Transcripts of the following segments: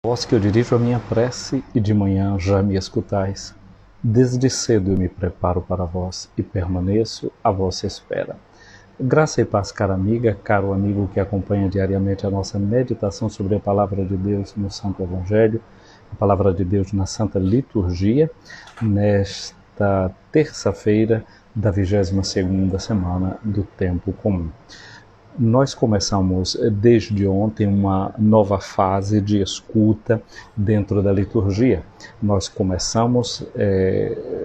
Vós que eu dirijo a minha prece e de manhã já me escutais. Desde cedo eu me preparo para vós e permaneço à vossa espera. Graça e paz, cara amiga, caro amigo que acompanha diariamente a nossa meditação sobre a Palavra de Deus no Santo Evangelho, a Palavra de Deus na Santa Liturgia, nesta terça-feira da 22ª semana do Tempo Comum. Nós começamos desde ontem uma nova fase de escuta dentro da liturgia. Nós começamos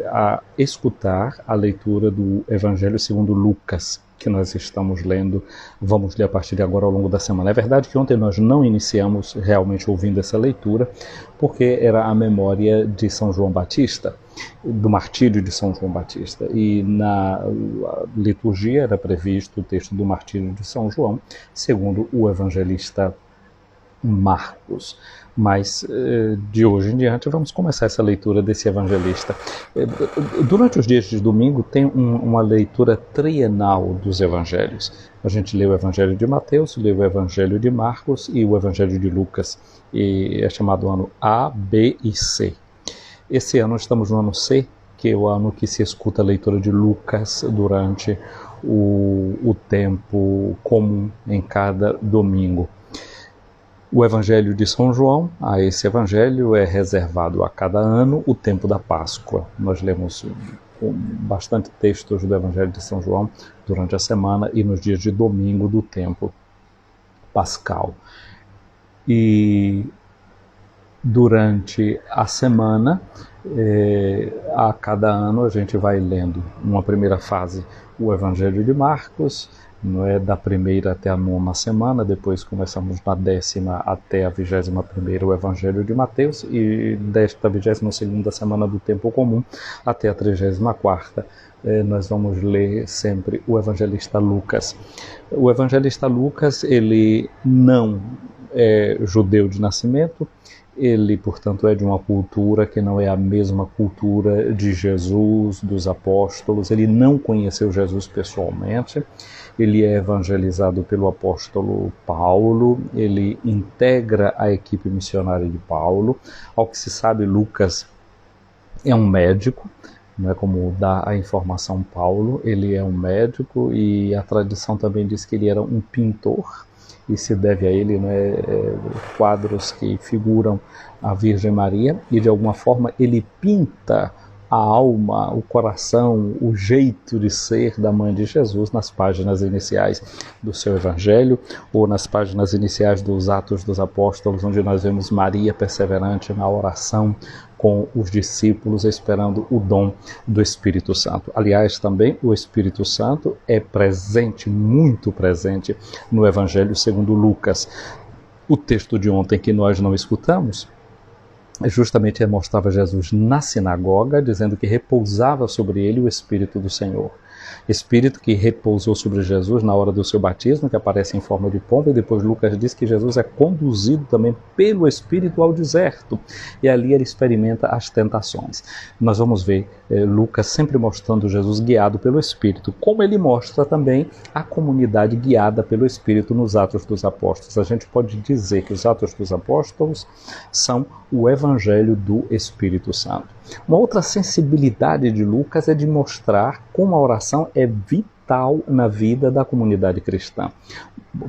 a escutar a leitura do Evangelho segundo Lucas, que nós estamos lendo, vamos ler a partir de agora ao longo da semana. É verdade que ontem nós não iniciamos realmente ouvindo essa leitura, porque era a memória de São João Batista, do martírio de São João Batista, e na liturgia era previsto o texto do martírio de São João, segundo o evangelista Marcos. Mas de hoje em diante vamos começar essa leitura desse evangelista. Durante os dias de domingo tem uma leitura trienal dos evangelhos. A gente lê o evangelho de Mateus, lê o evangelho de Marcos e o evangelho de Lucas. E é chamado ano A, B e C. Esse ano estamos no ano C, que é o ano que se escuta a leitura de Lucas durante o tempo comum em cada domingo. O Evangelho de São João, a esse Evangelho é reservado a cada ano o tempo da Páscoa. Nós lemos bastante textos do Evangelho de São João durante a semana e nos dias de domingo do tempo pascal. E durante a semana, a cada ano a gente vai lendo uma primeira fase o Evangelho de Marcos, não é, da primeira até a 9ª semana, depois começamos na 10ª até a 21ª o Evangelho de Mateus e desta 22ª semana do Tempo Comum até a 34ª nós vamos ler sempre o evangelista Lucas. O evangelista Lucas, ele não é judeu de nascimento, ele, portanto, é de uma cultura que não é a mesma cultura de Jesus, dos apóstolos. Ele não conheceu Jesus pessoalmente. Ele é evangelizado pelo apóstolo Paulo. Ele integra a equipe missionária de Paulo. Ao que se sabe, Lucas é um médico, não é como dá a informação Paulo. Ele é um médico e a tradição também diz que ele era um pintor. E se deve a ele, né, quadros que figuram a Virgem Maria, e de alguma forma ele pinta a alma, o coração, o jeito de ser da Mãe de Jesus nas páginas iniciais do seu Evangelho, ou nas páginas iniciais dos Atos dos Apóstolos, onde nós vemos Maria perseverante na oração com os discípulos, esperando o dom do Espírito Santo. Aliás, também o Espírito Santo é presente, muito presente, no Evangelho segundo Lucas. O texto de ontem que nós não escutamos, justamente mostrava Jesus na sinagoga, dizendo que repousava sobre ele o Espírito do Senhor. Espírito que repousou sobre Jesus na hora do seu batismo, que aparece em forma de pomba, e depois Lucas diz que Jesus é conduzido também pelo Espírito ao deserto, e ali ele experimenta as tentações. Nós vamos ver Lucas sempre mostrando Jesus guiado pelo Espírito, como ele mostra também a comunidade guiada pelo Espírito nos Atos dos Apóstolos. A gente pode dizer que os Atos dos Apóstolos são o Evangelho do Espírito Santo. Uma outra sensibilidade de Lucas é de mostrar como a oração é vital na vida da comunidade cristã.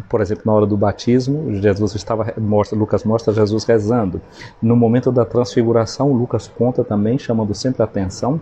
Por exemplo, na hora do batismo, Lucas mostra Jesus rezando. No momento da transfiguração, Lucas conta também, chamando sempre a atenção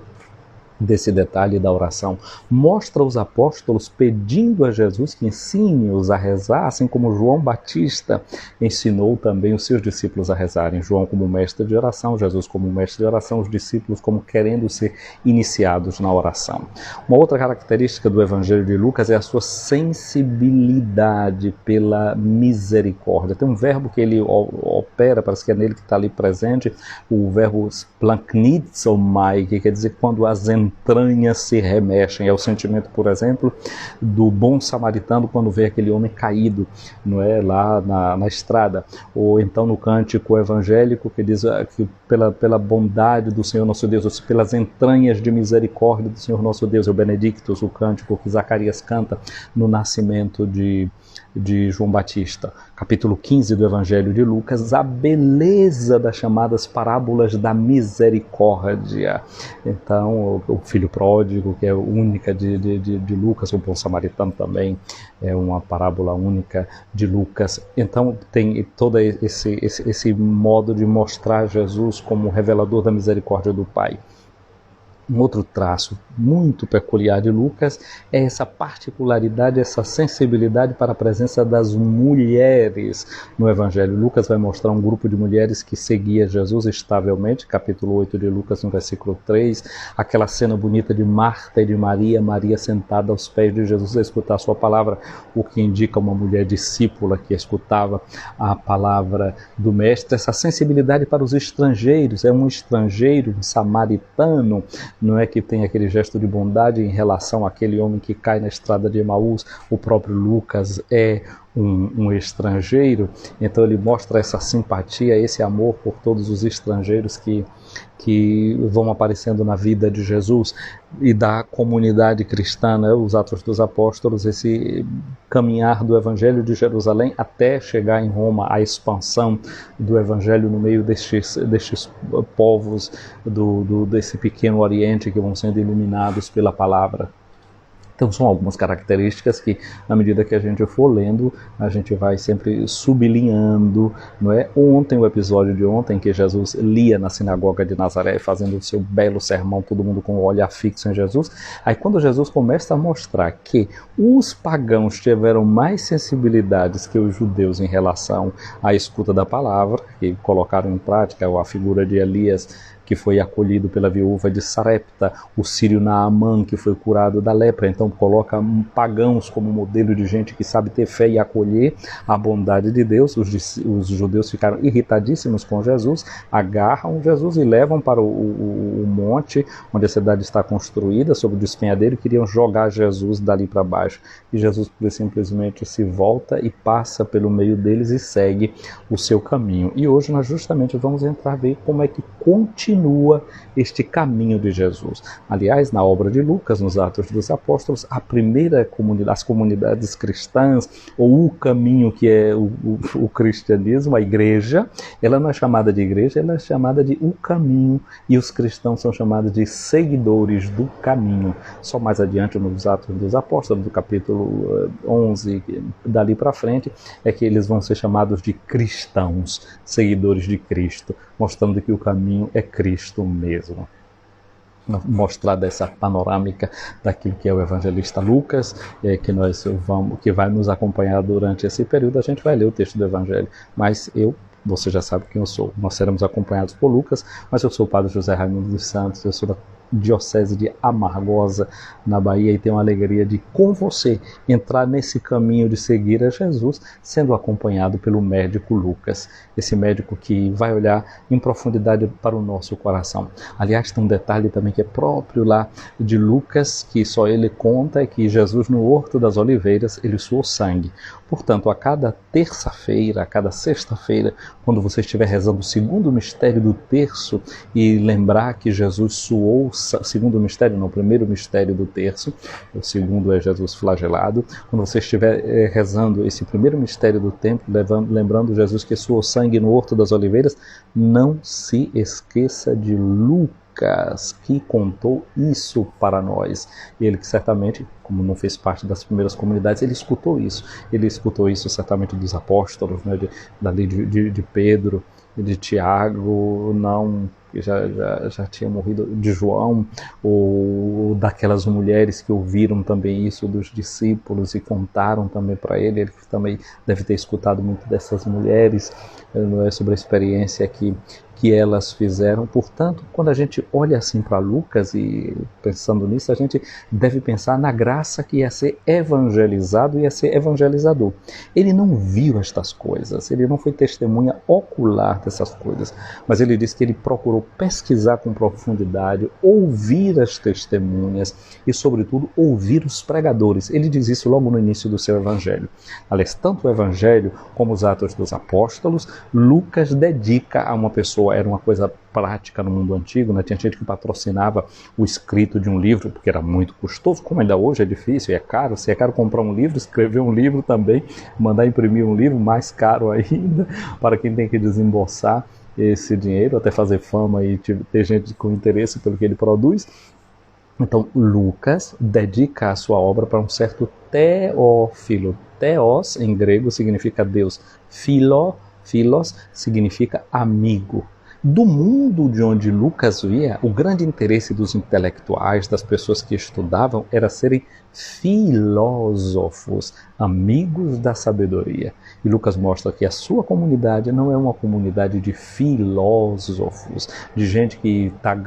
desse detalhe da oração. Mostra os apóstolos pedindo a Jesus que ensine-os a rezar, assim como João Batista ensinou também os seus discípulos a rezarem. João como mestre de oração, Jesus como mestre de oração, os discípulos como querendo ser iniciados na oração. Uma outra característica do Evangelho de Lucas é a sua sensibilidade pela misericórdia. Tem um verbo que ele opera, parece que é nele que está ali presente, o verbo splanknitzomai, que quer dizer quando as entranhas se remexem. É o sentimento, por exemplo, do bom samaritano quando vê aquele homem caído, não é, lá na estrada. Ou então no cântico evangélico que diz que pela bondade do Senhor nosso Deus, ou seja, pelas entranhas de misericórdia do Senhor nosso Deus, é o Benedictus, o cântico que Zacarias canta no nascimento de de João Batista, capítulo 15 do Evangelho de Lucas, a beleza das chamadas parábolas da misericórdia. Então, o filho pródigo, que é única de Lucas, o bom samaritano também é uma parábola única de Lucas. Então, tem todo esse modo de mostrar Jesus como revelador da misericórdia do Pai. Um outro traço muito peculiar de Lucas é essa particularidade, essa sensibilidade para a presença das mulheres no Evangelho. Lucas vai mostrar um grupo de mulheres que seguia Jesus estavelmente, capítulo 8 de Lucas, no versículo 3, aquela cena bonita de Marta e de Maria, Maria sentada aos pés de Jesus a escutar a sua palavra, o que indica uma mulher discípula que escutava a palavra do Mestre. Essa sensibilidade para os estrangeiros, é um estrangeiro, um samaritano, não é que tem aquele gesto de bondade em relação àquele homem que cai na estrada de Emaús. O próprio Lucas é um estrangeiro, então ele mostra essa simpatia, esse amor por todos os estrangeiros que vão aparecendo na vida de Jesus e da comunidade cristã, né? Os Atos dos Apóstolos, esse caminhar do Evangelho de Jerusalém até chegar em Roma, a expansão do Evangelho no meio destes povos desse pequeno Oriente que vão sendo iluminados pela palavra. Então são algumas características que, na medida que a gente for lendo, a gente vai sempre sublinhando, não é? Ontem, o episódio de ontem, que Jesus lia na sinagoga de Nazaré, fazendo o seu belo sermão, todo mundo com o olhar fixo em Jesus. Aí quando Jesus começa a mostrar que os pagãos tiveram mais sensibilidades que os judeus em relação à escuta da palavra, e colocaram em prática a figura de Elias, que foi acolhido pela viúva de Sarepta, o sírio Naamã, que foi curado da lepra. Então coloca pagãos como modelo de gente que sabe ter fé e acolher a bondade de Deus. Os judeus ficaram irritadíssimos com Jesus, agarram Jesus e levam para o monte onde a cidade está construída, sobre o despenhadeiro, e queriam jogar Jesus dali para baixo. E Jesus simplesmente se volta e passa pelo meio deles e segue o seu caminho. E hoje nós justamente vamos entrar a ver como é que continua este caminho de Jesus. Aliás, na obra de Lucas, nos Atos dos Apóstolos, a primeira comunidade, as comunidades cristãs, ou o caminho que é o cristianismo, a igreja, ela não é chamada de igreja, ela é chamada de o caminho, e os cristãos são chamados de seguidores do caminho. Só mais adiante, nos Atos dos Apóstolos, do capítulo 11, dali para frente, é que eles vão ser chamados de cristãos, seguidores de Cristo, mostrando que o caminho é Cristo mesmo. Mostrada essa panorâmica daquilo que é o evangelista Lucas, que vai nos acompanhar durante esse período. A gente vai ler o texto do Evangelho, mas você já sabe quem eu sou. Nós seremos acompanhados por Lucas, mas eu sou o Padre José Raimundo dos Santos, eu sou da Diocese de Amargosa, na Bahia, e tenho a alegria de, com você, entrar nesse caminho de seguir a Jesus, sendo acompanhado pelo médico Lucas, esse médico que vai olhar em profundidade para o nosso coração. Aliás, tem um detalhe também que é próprio lá de Lucas, que só ele conta, é que Jesus, no Horto das Oliveiras, ele suou sangue. Portanto, a cada terça-feira, a cada sexta-feira, quando você estiver rezando o segundo mistério do terço e lembrar que Jesus suou, segundo mistério, não, o primeiro mistério do terço, o segundo é Jesus flagelado, quando você estiver rezando esse primeiro mistério do templo, lembrando Jesus que suou sangue no Horto das Oliveiras, não se esqueça de Lucas, que contou isso para nós. Ele que certamente, como não fez parte das primeiras comunidades, ele escutou isso certamente dos apóstolos, né, de Pedro, de Tiago, que já tinha morrido, de João, ou daquelas mulheres que ouviram também isso dos discípulos e contaram também para ele que também deve ter escutado muito dessas mulheres, sobre a experiência que elas fizeram. Portanto, quando a gente olha assim para Lucas e pensando nisso, a gente deve pensar na graça que ia ser evangelizado e ia ser evangelizador. Ele não viu estas coisas, ele não foi testemunha ocular dessas coisas, mas ele diz que ele procurou pesquisar com profundidade, ouvir as testemunhas e, sobretudo, ouvir os pregadores. Ele diz isso logo no início do seu evangelho. Aliás, tanto o evangelho como os Atos dos Apóstolos, Lucas dedica a uma pessoa. Era uma coisa prática no mundo antigo, né? Tinha gente que patrocinava o escrito de um livro, porque era muito custoso, como ainda hoje é difícil, é caro. Se é caro comprar um livro, escrever um livro também, mandar imprimir um livro, mais caro ainda, para quem tem que desembolsar esse dinheiro, até fazer fama e ter gente com interesse pelo que ele produz. Então, Lucas dedica a sua obra para um certo Teófilo. Theos, em grego, significa Deus. Philos significa amigo. Do mundo de onde Lucas via, o grande interesse dos intelectuais, das pessoas que estudavam, era serem filósofos, amigos da sabedoria. E Lucas mostra que a sua comunidade não é uma comunidade de filósofos, de gente que está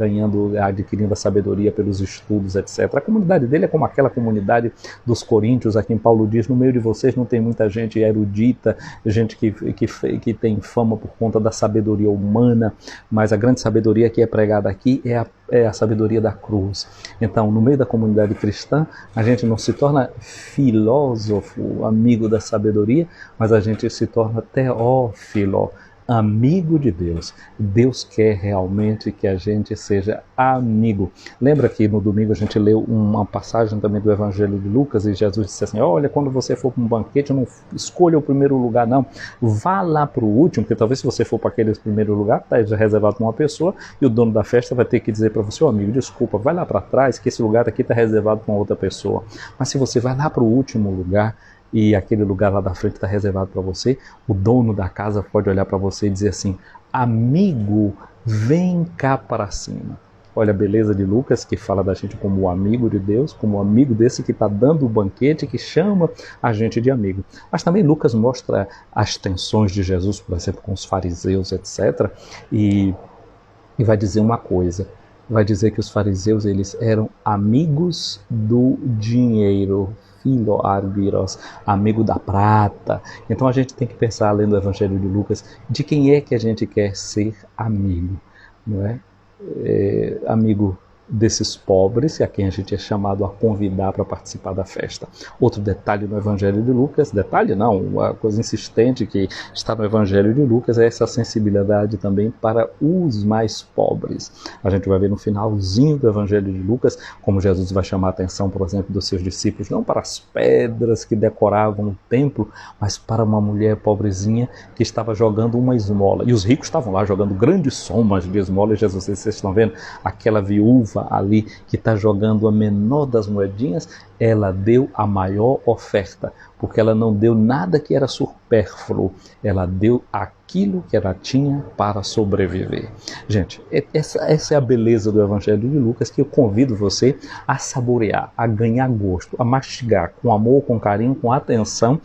adquirindo a sabedoria pelos estudos, etc. A comunidade dele é como aquela comunidade dos coríntios, a quem Paulo diz: no meio de vocês não tem muita gente erudita, gente que tem fama por conta da sabedoria humana, mas a grande sabedoria que é pregada aqui é a sabedoria da cruz. Então, no meio da comunidade cristã, a gente não se torna filósofo, amigo da sabedoria, mas a gente se torna teófilo, amigo de Deus. Deus quer realmente que a gente seja amigo. Lembra que no domingo a gente leu uma passagem também do Evangelho de Lucas e Jesus disse assim: olha, quando você for para um banquete, não escolha o primeiro lugar não, vá lá para o último, porque talvez se você for para aquele primeiro lugar, está reservado para uma pessoa e o dono da festa vai ter que dizer para você: amigo, desculpa, vai lá para trás que esse lugar aqui está reservado para uma outra pessoa. Mas se você vai lá para o último lugar, e aquele lugar lá da frente está reservado para você, o dono da casa pode olhar para você e dizer assim: amigo, vem cá para cima. Olha a beleza de Lucas, que fala da gente como o amigo de Deus, como o amigo desse que está dando o banquete, que chama a gente de amigo. Mas também Lucas mostra as tensões de Jesus, por exemplo, com os fariseus, etc. E vai dizer uma coisa. Vai dizer que os fariseus, eles eram amigos do dinheiro, filoargyros, amigo da prata. Então a gente tem que pensar, lendo o Evangelho de Lucas, de quem é que a gente quer ser amigo, não é? Amigo desses pobres, a quem a gente é chamado a convidar para participar da festa. Outro detalhe no Evangelho de Lucas, detalhe não, uma coisa insistente que está no Evangelho de Lucas é essa sensibilidade também para os mais pobres. A gente vai ver no finalzinho do Evangelho de Lucas como Jesus vai chamar a atenção, por exemplo, dos seus discípulos, não para as pedras que decoravam o templo, mas para uma mulher pobrezinha que estava jogando uma esmola. E os ricos estavam lá jogando grandes somas de esmola. E Jesus disse: vocês estão vendo aquela viúva ali que está jogando a menor das moedinhas? Ela deu a maior oferta, porque ela não deu nada que era supérfluo, ela deu aquilo que ela tinha para sobreviver. Gente, essa é a beleza do Evangelho de Lucas, que eu convido você a saborear, a ganhar gosto, a mastigar com amor, com carinho, com atenção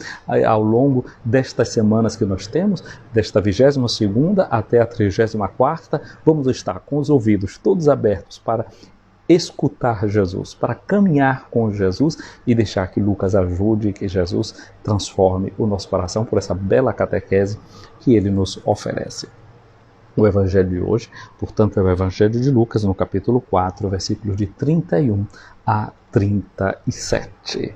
ao longo destas semanas que nós temos, desta 22ª até a 34ª. Vamos estar com os ouvidos todos abertos para escutar Jesus, para caminhar com Jesus e deixar que Lucas ajude, que Jesus transforme o nosso coração por essa bela catequese que ele nos oferece. O Evangelho de hoje, portanto, é o Evangelho de Lucas, no capítulo 4, versículos de 31 a 37.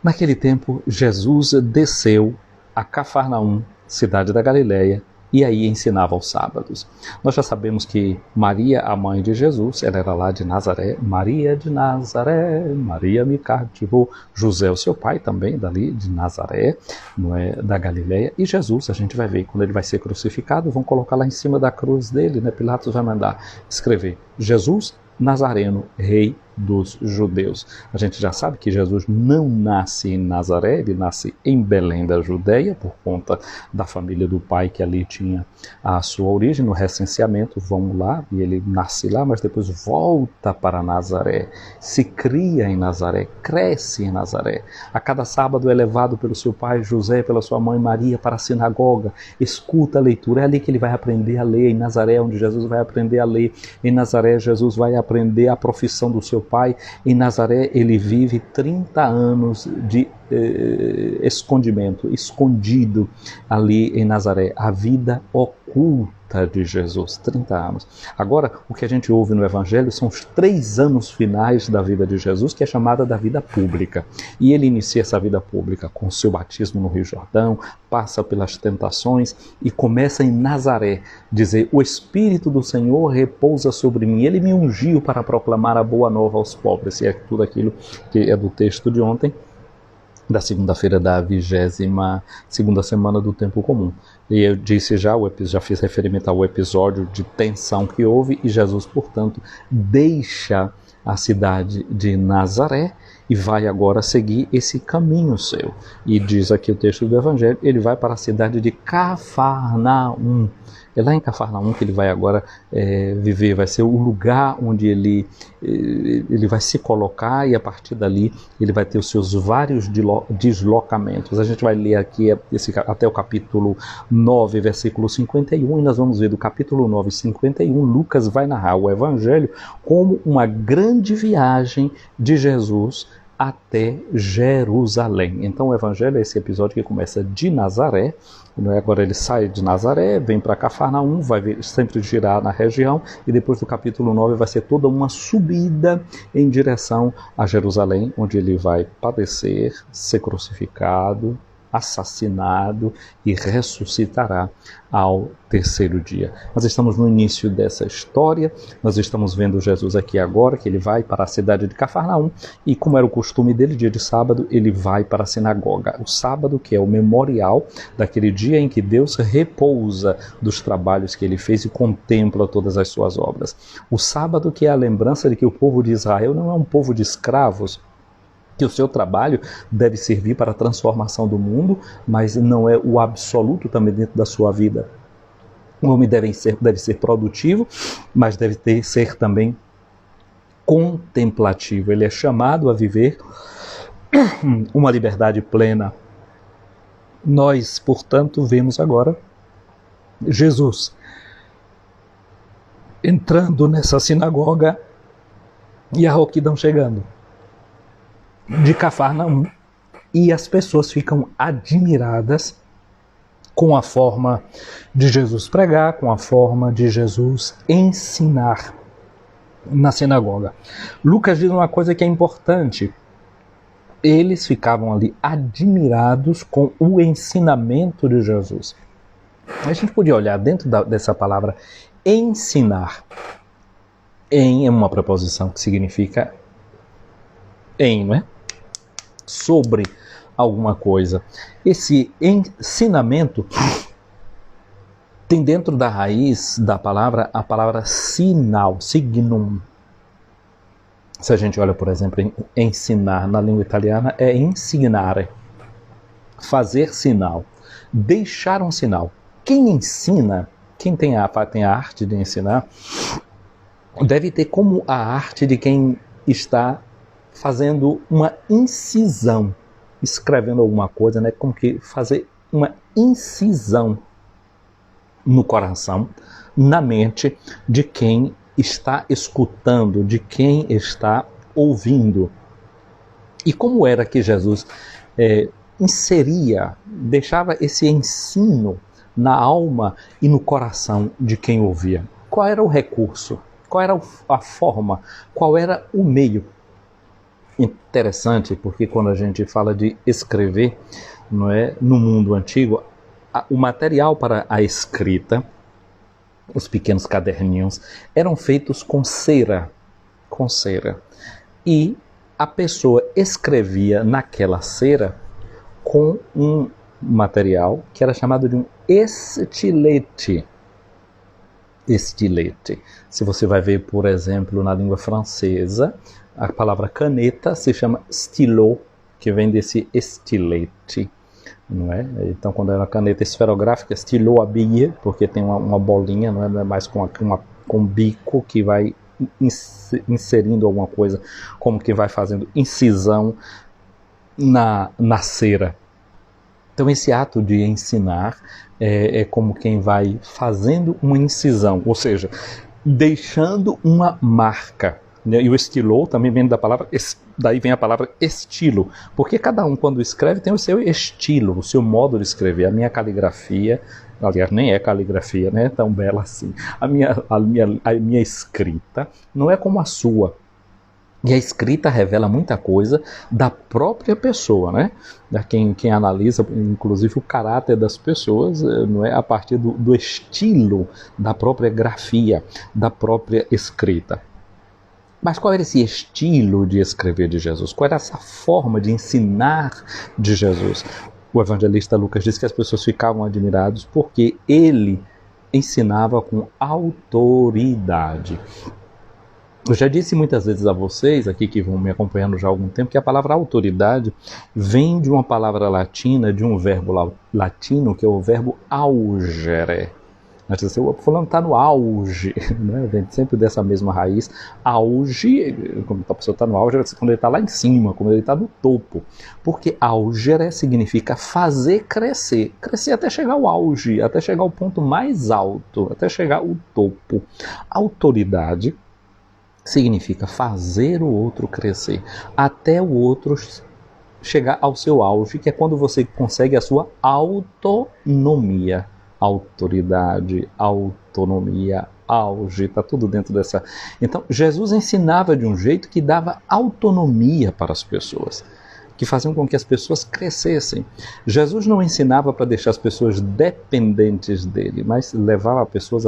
Naquele tempo, Jesus desceu a Cafarnaum, cidade da Galileia, e aí ensinava aos sábados. Nós já sabemos que Maria, a mãe de Jesus, ela era lá de Nazaré. Maria de Nazaré, Maria me cativou. José, o seu pai, também dali de Nazaré, não é, da Galileia. E Jesus, a gente vai ver, quando ele vai ser crucificado, vão colocar lá em cima da cruz dele, né? Pilatos vai mandar escrever: Jesus Nazareno, rei dos judeus. A gente já sabe que Jesus não nasce em Nazaré, ele nasce em Belém da Judeia, por conta da família do pai que ali tinha a sua origem. No recenseamento, vamos lá, e ele nasce lá, mas depois volta para Nazaré, se cria em Nazaré, cresce em Nazaré. A cada sábado é levado pelo seu pai José, pela sua mãe Maria, para a sinagoga, escuta a leitura. É ali que ele vai aprender a ler. Em Nazaré, onde Jesus vai aprender a ler. Em Nazaré, Jesus vai aprender a profissão do seu pai. Em Nazaré ele vive 30 anos de escondimento, escondido ali em Nazaré, a vida oculta de Jesus, 30 anos. Agora, o que a gente ouve no Evangelho são os 3 anos finais da vida de Jesus, que é chamada da vida pública. E ele inicia essa vida pública com o seu batismo no Rio Jordão, passa pelas tentações e começa em Nazaré, dizer: o Espírito do Senhor repousa sobre mim, ele me ungiu para proclamar a boa nova aos pobres. E é tudo aquilo que é do texto de ontem, da segunda-feira da 22ª semana do tempo comum. E eu disse já fiz referimento ao episódio de tensão que houve, e Jesus, portanto, deixa a cidade de Nazaré e vai agora seguir esse caminho seu. E diz aqui o texto do Evangelho, ele vai para a cidade de Cafarnaum. É lá em Cafarnaum que ele vai agora viver, vai ser o lugar onde ele vai se colocar, e a partir dali ele vai ter os seus vários deslocamentos. A gente vai ler aqui até o capítulo 9, versículo 51, e nós vamos ver do capítulo 9, 51, Lucas vai narrar o Evangelho como uma grande viagem de Jesus até Jerusalém. Então o Evangelho é esse episódio que começa de Nazaré, agora ele sai de Nazaré, vem para Cafarnaum, vai sempre girar na região, e depois do capítulo 9 vai ser toda uma subida em direção a Jerusalém, onde ele vai padecer, ser crucificado, assassinado e ressuscitará ao 3º dia. Nós estamos no início dessa história, nós estamos vendo Jesus aqui agora, que ele vai para a cidade de Cafarnaum, e como era o costume dele, dia de sábado, ele vai para a sinagoga. O sábado, que é o memorial daquele dia em que Deus repousa dos trabalhos que ele fez e contempla todas as suas obras. O sábado, que é a lembrança de que o povo de Israel não é um povo de escravos, que o seu trabalho deve servir para a transformação do mundo, mas não é o absoluto também dentro da sua vida. O homem deve ser produtivo, mas deve ser também contemplativo. Ele é chamado a viver uma liberdade plena. Nós, portanto, vemos agora Jesus entrando nessa sinagoga e a rouquidão chegando de Cafarnaum, e as pessoas ficam admiradas com a forma de Jesus pregar, com a forma de Jesus ensinar na sinagoga. Lucas diz uma coisa que é importante: eles ficavam ali admirados com o ensinamento de Jesus. A gente podia olhar dentro dessa palavra ensinar. Em é uma preposição que significa em, não é? Sobre alguma coisa. Esse ensinamento tem dentro da raiz da palavra a palavra sinal, signum. Se a gente olha, por exemplo, em ensinar na língua italiana, é insignare, fazer sinal, deixar um sinal. Quem ensina, quem tem a arte de ensinar, deve ter como a arte de quem está fazendo uma incisão, escrevendo alguma coisa, né? Como que fazer uma incisão no coração, na mente de quem está escutando, de quem está ouvindo. E como era que Jesus deixava esse ensino na alma e no coração de quem ouvia? Qual era o recurso? Qual era a forma? Qual era o meio? Interessante, porque quando a gente fala de escrever, não é, no mundo antigo, o material para a escrita, os pequenos caderninhos, eram feitos com cera, e a pessoa escrevia naquela cera com um material que era chamado de um estilete. Estilete. Se você vai ver, por exemplo, na língua francesa, a palavra caneta se chama stylo, que vem desse estilete, não é? Então, quando é uma caneta esferográfica, stylo à bille, porque tem uma bolinha, não é mais com um bico que vai inserindo alguma coisa, como que vai fazendo incisão na cera. Então, esse ato de ensinar é como quem vai fazendo uma incisão, ou seja, deixando uma marca E o estilou também vem da palavra, daí vem a palavra estilo, porque cada um quando escreve tem o seu estilo, o seu modo de escrever. A minha caligrafia, aliás, nem é caligrafia, né, tão bela assim. A minha escrita não é como a sua. E a escrita revela muita coisa da própria pessoa, né? Quem analisa, inclusive, o caráter das pessoas, não é a partir do estilo da própria grafia, da própria escrita. Mas qual era esse estilo de escrever de Jesus? Qual era essa forma de ensinar de Jesus? O evangelista Lucas diz que as pessoas ficavam admirados porque ele ensinava com autoridade. Eu já disse muitas vezes a vocês, aqui que vão me acompanhando já há algum tempo, que a palavra autoridade vem de uma palavra latina, de um verbo latino, que é o verbo augere. O fulano está no auge, né? Vem sempre dessa mesma raiz. Auge, como a pessoa está no auge, quando ele está lá em cima, quando ele está no topo. Porque augere significa fazer crescer. Crescer até chegar ao auge, até chegar ao ponto mais alto, até chegar ao topo. Autoridade significa fazer o outro crescer, até o outro chegar ao seu auge, que é quando você consegue a sua autonomia. Autoridade, autonomia, auge, está tudo dentro dessa. Então, Jesus ensinava de um jeito que dava autonomia para as pessoas, que faziam com que as pessoas crescessem. Jesus não ensinava para deixar as pessoas dependentes dele, mas levava a pessoa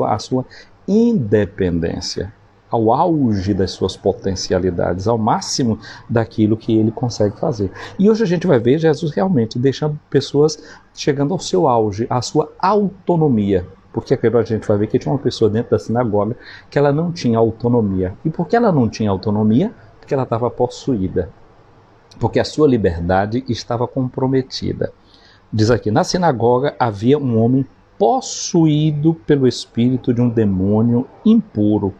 à sua independência, ao auge das suas potencialidades, ao máximo daquilo que ele consegue fazer. E hoje a gente vai ver Jesus realmente deixando pessoas chegando ao seu auge, à sua autonomia. Porque a gente vai ver que tinha uma pessoa dentro da sinagoga que ela não tinha autonomia. E por que ela não tinha autonomia? Porque ela estava possuída. Porque a sua liberdade estava comprometida. Diz aqui, na sinagoga havia um homem possuído pelo espírito de um demônio impuro.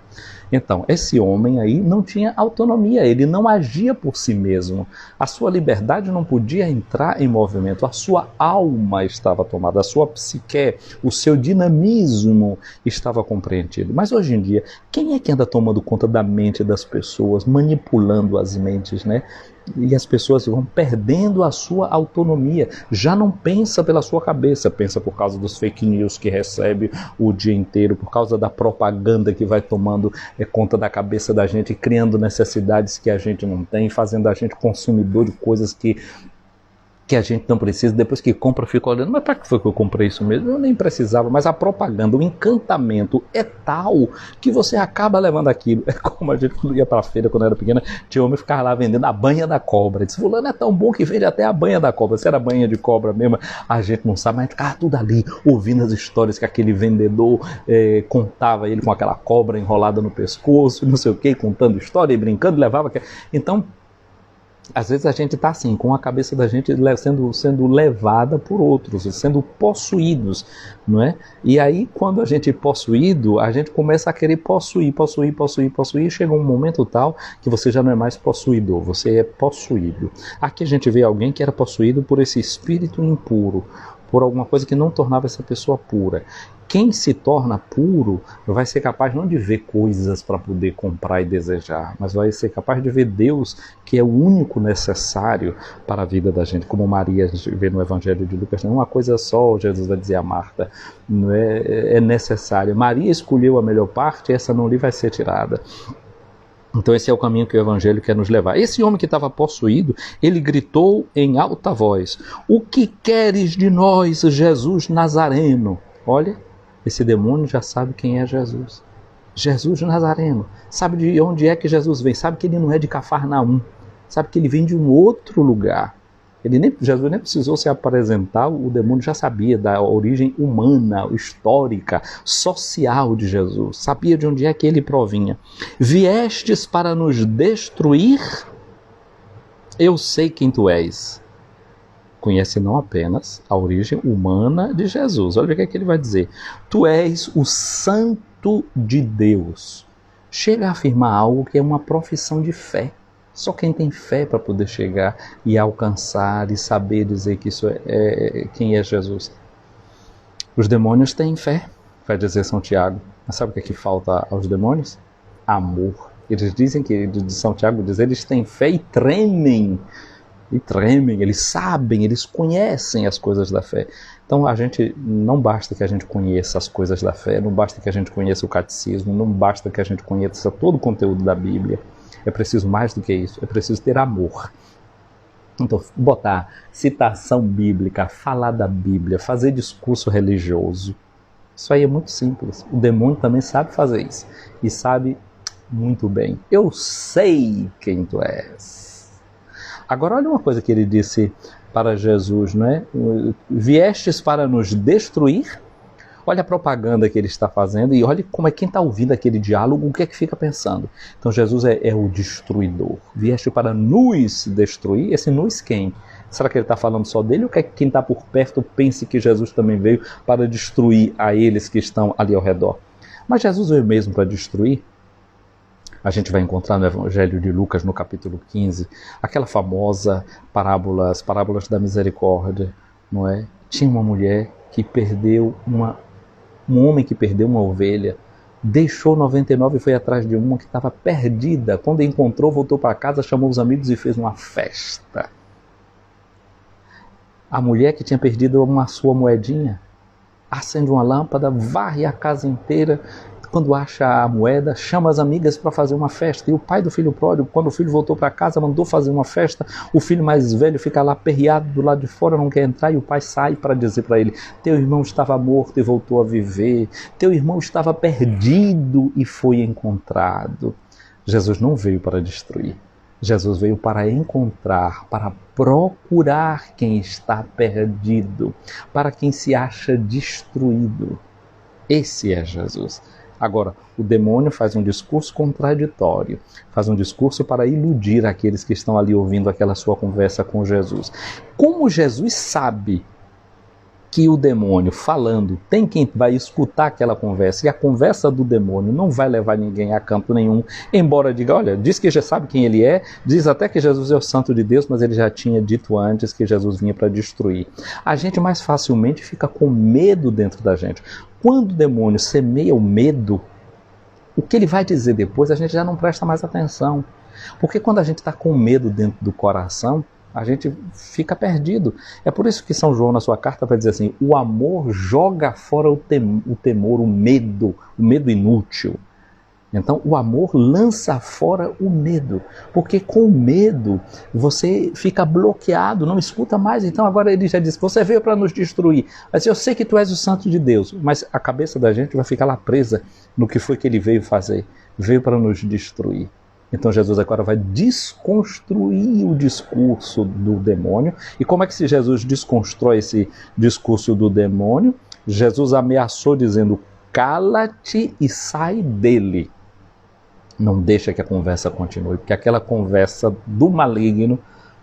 Então, esse homem aí não tinha autonomia, ele não agia por si mesmo. A sua liberdade não podia entrar em movimento, a sua alma estava tomada, a sua psique, o seu dinamismo estava compreendido. Mas hoje em dia, quem é que anda tomando conta da mente das pessoas, manipulando as mentes, né? E as pessoas vão perdendo a sua autonomia, já não pensa pela sua cabeça, pensa por causa dos fake news que recebe o dia inteiro, por causa da propaganda que vai tomando conta da cabeça da gente, criando necessidades que a gente não tem, fazendo a gente consumidor de coisas que a gente não precisa, depois que compra fica olhando, mas para que foi que eu comprei isso mesmo? Eu nem precisava, mas a propaganda, o encantamento é tal que você acaba levando aquilo. É como a gente quando ia para a feira, quando eu era pequena, tinha homem que ficava lá vendendo a banha da cobra. Disse, fulano é tão bom que vende até a banha da cobra. Se era banha de cobra mesmo, a gente não sabe, mas a gente ficava tudo ali, ouvindo as histórias que aquele vendedor contava, ele com aquela cobra enrolada no pescoço, não sei o que, contando história e brincando, levava... Então, às vezes a gente está assim, com a cabeça da gente sendo levada por outros, sendo possuídos, não é? E aí, quando a gente é possuído, a gente começa a querer possuir, e chega um momento tal que você já não é mais possuidor, você é possuído. Aqui a gente vê alguém que era possuído por esse espírito impuro, por alguma coisa que não tornava essa pessoa pura. Quem se torna puro vai ser capaz não de ver coisas para poder comprar e desejar, mas vai ser capaz de ver Deus, que é o único necessário para a vida da gente. Como Maria, a gente vê no Evangelho de Lucas, não é uma coisa só, Jesus vai dizer a Marta, não é necessário. Maria escolheu a melhor parte e essa não lhe vai ser tirada. Então esse é o caminho que o Evangelho quer nos levar. Esse homem que estava possuído, ele gritou em alta voz, o que queres de nós, Jesus Nazareno? Olha, esse demônio já sabe quem é Jesus. Jesus Nazareno. Sabe de onde é que Jesus vem. Sabe que ele não é de Cafarnaum. Sabe que ele vem de um outro lugar. Jesus nem precisou se apresentar, o demônio já sabia da origem humana, histórica, social de Jesus. Sabia de onde é que ele provinha. Viestes para nos destruir? Eu sei quem tu és. Conhece não apenas a origem humana de Jesus. Olha o que é que ele vai dizer. Tu és o Santo de Deus. Chega a afirmar algo que é uma profissão de fé. Só quem tem fé para poder chegar e alcançar e saber dizer que isso quem é Jesus. Os demônios têm fé, vai dizer São Tiago. Mas sabe o que é que falta aos demônios? Amor. Eles dizem que, de São Tiago diz, eles têm fé e tremem, eles sabem, eles conhecem as coisas da fé. Então não basta que a gente conheça as coisas da fé, não basta que a gente conheça o catecismo, não basta que a gente conheça todo o conteúdo da Bíblia. É preciso mais do que isso, é preciso ter amor. Então, botar citação bíblica, falar da Bíblia, fazer discurso religioso, isso aí é muito simples. O demônio também sabe fazer isso. E sabe muito bem. Eu sei quem tu és. Agora, olha uma coisa que ele disse para Jesus, não é? Viestes para nos destruir? Olha a propaganda que ele está fazendo e olha como é quem está ouvindo aquele diálogo, o que é que fica pensando. Então Jesus é o destruidor. Vieste para nos destruir? Esse nos quem? Será que ele está falando só dele ou que quem está por perto pense que Jesus também veio para destruir a eles que estão ali ao redor? Mas Jesus veio mesmo para destruir? A gente vai encontrar no Evangelho de Lucas, no capítulo 15, aquela famosa parábolas da misericórdia, não é? Tinha uma mulher que perdeu um homem que perdeu uma ovelha, deixou 99 e foi atrás de uma que estava perdida. Quando encontrou, voltou para casa, chamou os amigos e fez uma festa. A mulher que tinha perdido uma sua moedinha, acende uma lâmpada, varre a casa inteira. Quando acha a moeda, chama as amigas para fazer uma festa. E o pai do filho pródigo, quando o filho voltou para casa, mandou fazer uma festa. O filho mais velho fica lá aperreado do lado de fora, não quer entrar. E o pai sai para dizer para ele, teu irmão estava morto e voltou a viver. Teu irmão estava perdido e foi encontrado. Jesus não veio para destruir. Jesus veio para encontrar, para procurar quem está perdido, para quem se acha destruído. Esse é Jesus. Agora, o demônio faz um discurso contraditório, faz um discurso para iludir aqueles que estão ali ouvindo aquela sua conversa com Jesus. Como Jesus sabe que o demônio falando tem quem vai escutar aquela conversa, e a conversa do demônio não vai levar ninguém a canto nenhum, embora diga, olha, diz que já sabe quem ele é, diz até que Jesus é o Santo de Deus, mas ele já tinha dito antes que Jesus vinha para destruir. A gente mais facilmente fica com medo dentro da gente. Quando o demônio semeia o medo, o que ele vai dizer depois a gente já não presta mais atenção. Porque quando a gente está com medo dentro do coração, a gente fica perdido. É por isso que São João, na sua carta, vai dizer assim, o amor joga fora o temor, o medo inútil. Então, o amor lança fora o medo, porque com o medo você fica bloqueado, não escuta mais. Então, agora ele já disse, você veio para nos destruir. Mas eu sei que tu és o Santo de Deus, mas a cabeça da gente vai ficar lá presa no que foi que ele veio fazer. Veio para nos destruir. Então Jesus agora vai desconstruir o discurso do demônio. E como é que Jesus desconstrói esse discurso do demônio? Jesus ameaçou dizendo, cala-te e sai dele. Não deixa que a conversa continue, porque aquela conversa do maligno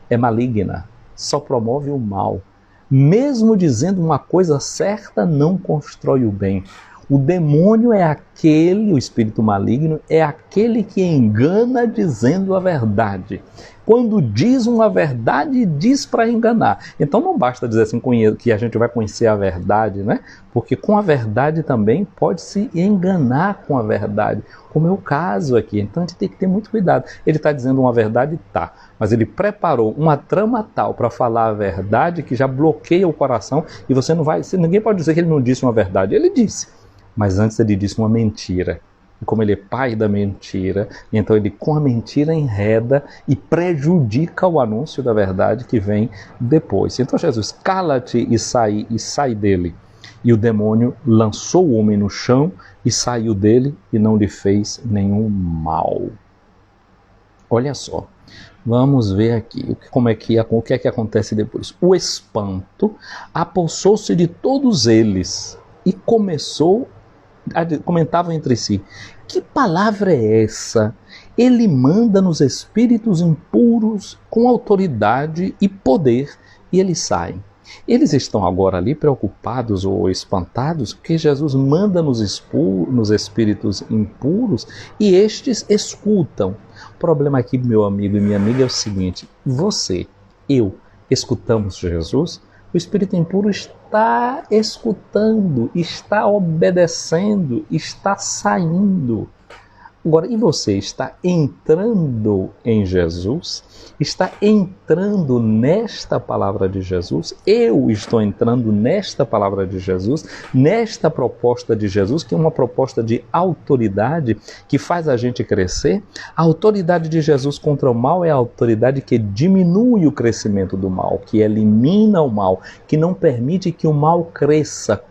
é maligna, só promove o mal. Mesmo dizendo uma coisa certa, não constrói o bem. O demônio é aquele, o espírito maligno, é aquele que engana dizendo a verdade. Quando diz uma verdade, diz para enganar. Então não basta dizer assim que a gente vai conhecer a verdade, né? Porque com a verdade também pode se enganar com a verdade, como é o caso aqui. Então a gente tem que ter muito cuidado. Ele está dizendo uma verdade, tá, mas ele preparou uma trama tal para falar a verdade que já bloqueia o coração e você não vai... Ninguém pode dizer que ele não disse uma verdade. Ele disse, mas antes ele disse uma mentira. E como ele é pai da mentira, então ele com a mentira enreda e prejudica o anúncio da verdade que vem depois. Então Jesus, cala-te e sai dele. E o demônio lançou o homem no chão e saiu dele e não lhe fez nenhum mal. Olha só, vamos ver aqui o que é que acontece depois. O espanto apossou-se de todos eles e comentavam entre si, que palavra é essa? Ele manda nos espíritos impuros com autoridade e poder e eles saem. Eles estão agora ali preocupados ou espantados porque Jesus manda nos espíritos impuros e estes escutam. O problema aqui, meu amigo e minha amiga, é o seguinte, você, eu, escutamos Jesus? O espírito impuro está escutando, está obedecendo, está saindo. Agora, e você está entrando em Jesus? Está entrando nesta palavra de Jesus? Eu estou entrando nesta palavra de Jesus, nesta proposta de Jesus, que é uma proposta de autoridade que faz a gente crescer. A autoridade de Jesus contra o mal é a autoridade que diminui o crescimento do mal, que elimina o mal, que não permite que o mal cresça.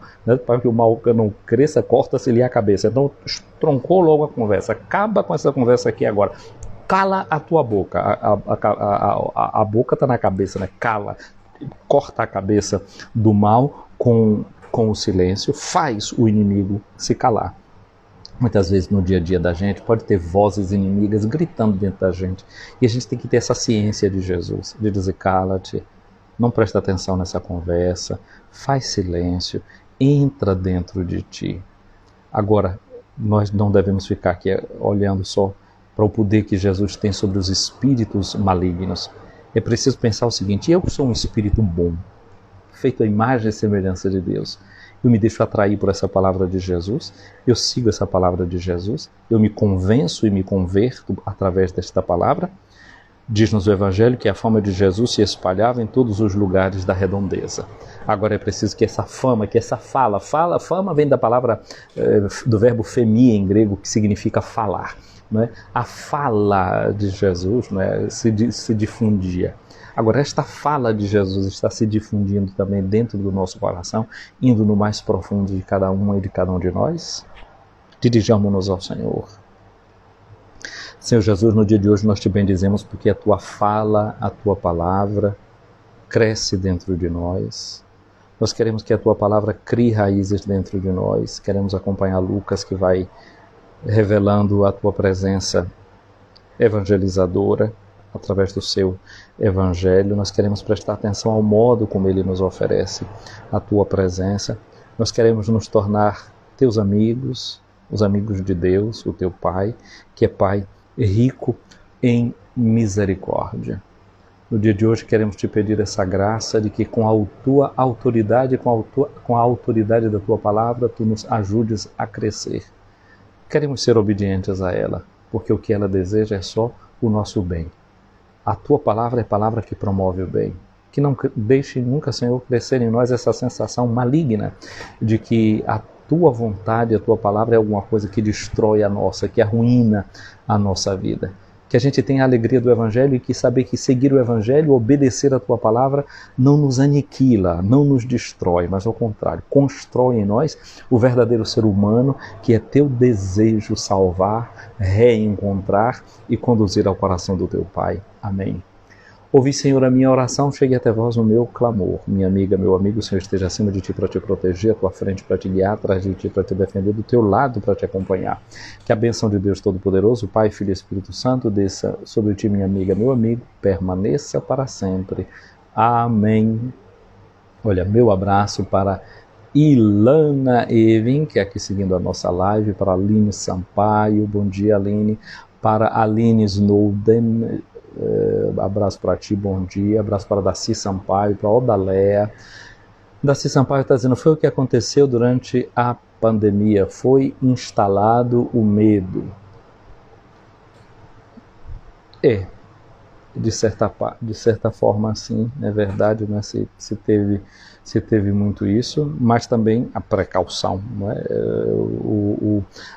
Para que o mal não cresça, corta-se-lhe a cabeça. Então, troncou logo a conversa. Acaba com essa conversa aqui agora. Cala a tua boca. A boca está na cabeça, né? Cala. Corta a cabeça do mal com o silêncio. Faz o inimigo se calar. Muitas vezes no dia a dia da gente pode ter vozes inimigas gritando dentro da gente. E a gente tem que ter essa ciência de Jesus. De dizer, cala-te. Não presta atenção nessa conversa. Faz silêncio. Entra dentro de ti. Agora, nós não devemos ficar aqui olhando só para o poder que Jesus tem sobre os espíritos malignos. É preciso pensar o seguinte: eu sou um espírito bom, feito à imagem e semelhança de Deus. Eu me deixo atrair por essa palavra de Jesus, eu sigo essa palavra de Jesus, eu me convenço e me converto através desta palavra. Diz-nos o Evangelho que a fama de Jesus se espalhava em todos os lugares da redondeza. Agora é preciso que essa fama, que essa fama vem da palavra, do verbo phemi em grego, que significa falar. Não é? A fala de Jesus, não é? se difundia. Agora esta fala de Jesus está se difundindo também dentro do nosso coração, indo no mais profundo de cada uma e de cada um de nós. Dirijamos-nos ao Senhor. Senhor Jesus, no dia de hoje nós te bendizemos porque a tua fala, a tua palavra cresce dentro de nós. Nós queremos que a tua palavra crie raízes dentro de nós. Queremos acompanhar Lucas, que vai revelando a tua presença evangelizadora através do seu evangelho. Nós queremos prestar atenção ao modo como ele nos oferece a tua presença. Nós queremos nos tornar teus amigos, os amigos de Deus, o teu Pai, que é Pai rico em misericórdia. No dia de hoje queremos te pedir essa graça de que com a tua autoridade, com a autoridade da tua palavra, tu nos ajudes a crescer. Queremos ser obedientes a ela, porque o que ela deseja é só o nosso bem. A tua palavra é a palavra que promove o bem. Que não deixe nunca, Senhor, crescer em nós essa sensação maligna de que a tua vontade, a tua palavra é alguma coisa que destrói a nossa, que arruína a nossa vida. Que a gente tenha a alegria do Evangelho e que saber que seguir o Evangelho, obedecer a tua palavra, não nos aniquila, não nos destrói, mas ao contrário, constrói em nós o verdadeiro ser humano, que é teu desejo salvar, reencontrar e conduzir ao coração do teu Pai. Amém. Ouvi, Senhor, a minha oração, chegue até vós o meu clamor. Minha amiga, meu amigo, o Senhor esteja acima de ti para te proteger, à tua frente para te guiar, atrás de ti para te defender, do teu lado para te acompanhar. Que a bênção de Deus Todo-Poderoso, Pai, Filho e Espírito Santo, desça sobre ti, minha amiga, meu amigo, permaneça para sempre. Amém. Olha, meu abraço para Ilana Evin, que é aqui seguindo a nossa live, para Aline Sampaio, bom dia, Aline, para Aline Snowden, abraço para ti, bom dia. Abraço para Daci Sampaio, para Odalea. Daci Sampaio está dizendo: foi o que aconteceu durante a pandemia, foi instalado o medo. De certa forma, sim, é verdade, né? se teve muito isso, mas também a precaução, não é?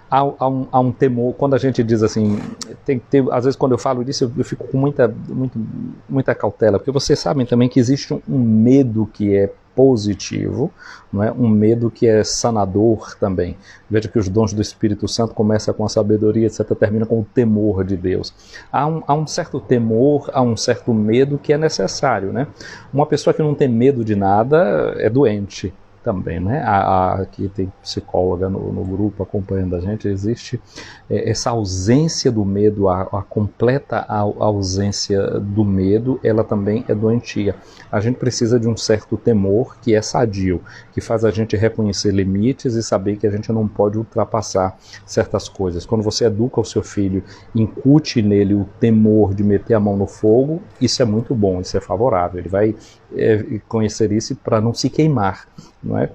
Há um temor, quando a gente diz assim, tem que ter, às vezes quando eu falo disso eu fico com muita cautela, porque vocês sabem também que existe um medo que é positivo, não é? Um medo que é sanador também. Veja que os dons do Espírito Santo começam com a sabedoria, etc., terminam com o temor de Deus. Há um certo temor, há um certo medo que é necessário, né? Uma pessoa que não tem medo de nada é doente também, né? Aqui tem psicóloga no grupo acompanhando a gente. Existe essa ausência do medo, a completa ausência do medo, ela também é doentia. A gente precisa de um certo temor que é sadio, que faz a gente reconhecer limites e saber que a gente não pode ultrapassar certas coisas. Quando você educa o seu filho, incute nele o temor de meter a mão no fogo, isso é muito bom, isso é favorável. Ele vai conhecer isso para não se queimar, não é?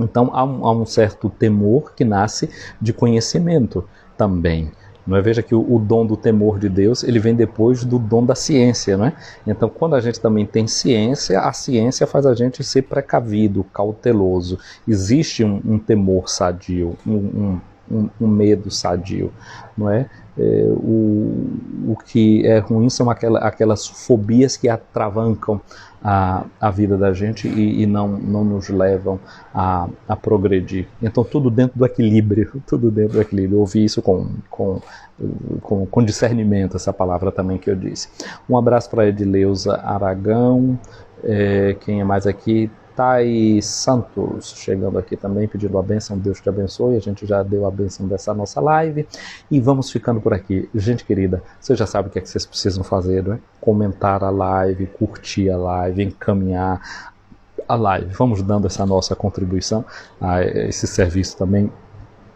Então há um certo temor que nasce de conhecimento também. Não é? Veja que o dom do temor de Deus, ele vem depois do dom da ciência, não é? Então, quando a gente também tem ciência, a ciência faz a gente ser precavido, cauteloso. Existe um temor sadio, um medo sadio, não é? O que é ruim são aquelas fobias que atravancam a vida da gente e não nos levam a progredir. Então tudo dentro do equilíbrio, tudo dentro do equilíbrio. Eu ouvi isso com discernimento, essa palavra também que eu disse. Um abraço para Edileuza Aragão, quem é mais aqui? Thais Santos, chegando aqui também, pedindo a bênção, Deus te abençoe. A gente já deu a bênção dessa nossa live e vamos ficando por aqui. Gente querida, você já sabe o que é que vocês precisam fazer, não é? Comentar a live, curtir a live, encaminhar a live. Vamos dando essa nossa contribuição a esse serviço também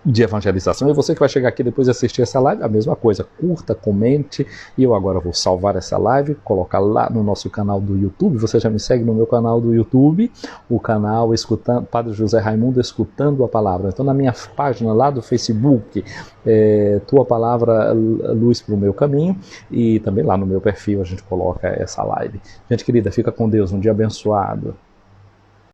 de evangelização. E você que vai chegar aqui depois de assistir essa live, a mesma coisa, curta, comente, e eu agora vou salvar essa live, colocar lá no nosso canal do YouTube. Você já me segue no meu canal do YouTube, o canal Padre José Raimundo Escutando a Palavra. Então na minha página lá do Facebook, Tua Palavra, Luz para o Meu Caminho, e também lá no meu perfil a gente coloca essa live. Gente querida, fica com Deus, um dia abençoado.